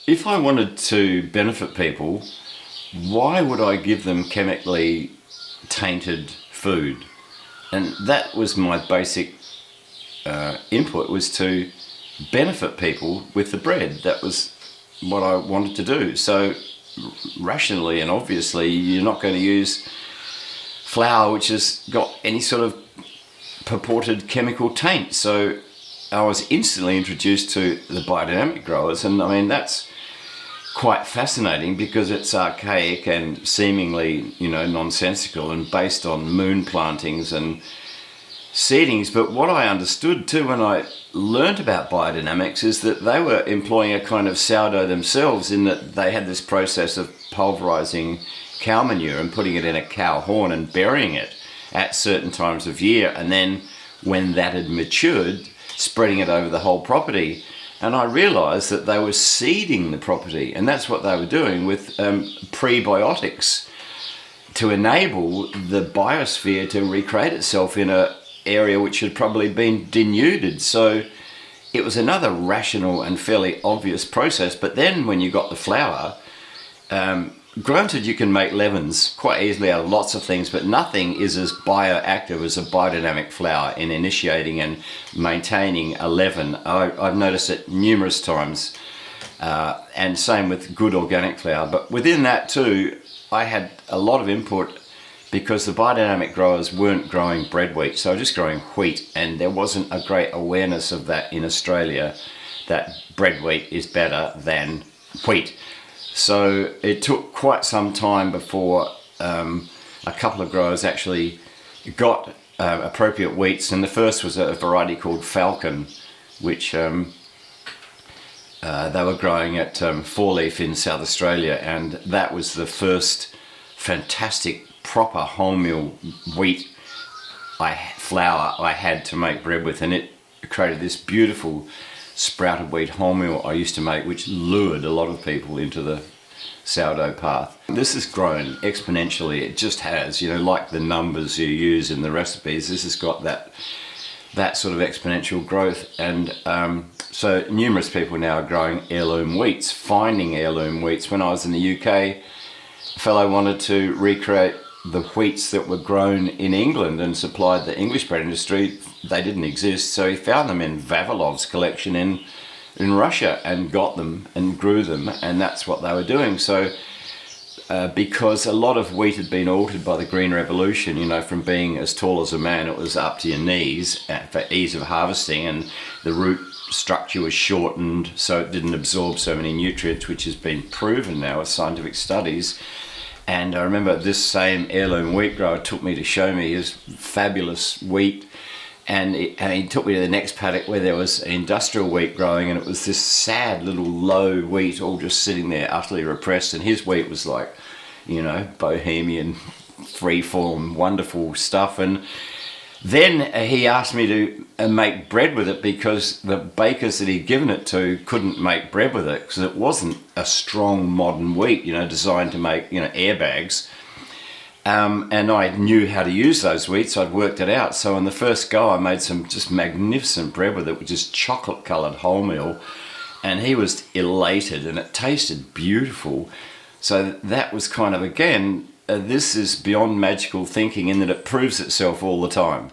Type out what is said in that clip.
if I wanted to benefit people, why would I give them chemically tainted food? And that was my basic input, was to benefit people with the bread. That was what I wanted to do. So rationally and obviously, you're not going to use flour which has got any sort of purported chemical taint. So I was instantly introduced to the biodynamic growers, and I mean, that's quite fascinating because it's archaic and seemingly, nonsensical and based on moon plantings and seedings. But what I understood too when I learnt about biodynamics is that they were employing a kind of sourdough themselves, in that they had this process of pulverizing cow manure and putting it in a cow horn and burying it at certain times of year, and then when that had matured, spreading it over the whole property. And I realized that they were seeding the property, and that's what they were doing with prebiotics to enable the biosphere to recreate itself in an area which had probably been denuded. So it was another rational and fairly obvious process. But then when you got the flour, granted, you can make leavens quite easily out of lots of things, but nothing is as bioactive as a biodynamic flour in initiating and maintaining a leaven. I've noticed it numerous times, and same with good organic flour. But within that too, I had a lot of input because the biodynamic growers weren't growing bread wheat, so just growing wheat, and there wasn't a great awareness of that in Australia, that bread wheat is better than wheat. So it took quite some time before a couple of growers actually got appropriate wheats, and the first was a variety called Falcon, which they were growing at Four Leaf in South Australia, and that was the first fantastic proper wholemeal wheat flour I had to make bread with, and it created this beautiful sprouted wheat wholemeal I used to make, which lured a lot of people into the sourdough path. This has grown exponentially. It just has, like the numbers you use in the recipes, this has got that sort of exponential growth. And so numerous people now are growing heirloom wheats, finding heirloom wheats. When I was in the UK, a fellow wanted to recreate the wheats that were grown in England and supplied the English bread industry. They didn't exist, so he found them in Vavilov's collection in Russia and got them and grew them, and that's what they were doing. So because a lot of wheat had been altered by the Green Revolution, from being as tall as a man, it was up to your knees for ease of harvesting, and the root structure was shortened so it didn't absorb so many nutrients, which has been proven now with scientific studies. And I remember this same heirloom wheat grower took me to show me his fabulous wheat, and he took me to the next paddock where there was industrial wheat growing, and it was this sad little low wheat all just sitting there utterly repressed, and his wheat was like, bohemian, freeform, wonderful stuff. And then he asked me to make bread with it because the bakers that he'd given it to couldn't make bread with it because it wasn't a strong modern wheat, designed to make, airbags. And I knew how to use those wheats. I'd worked it out. So on the first go, I made some just magnificent bread with it, which is chocolate-coloured wholemeal. And he was elated, and it tasted beautiful. So that was kind of, again, this is beyond magical thinking in that it proves itself all the time.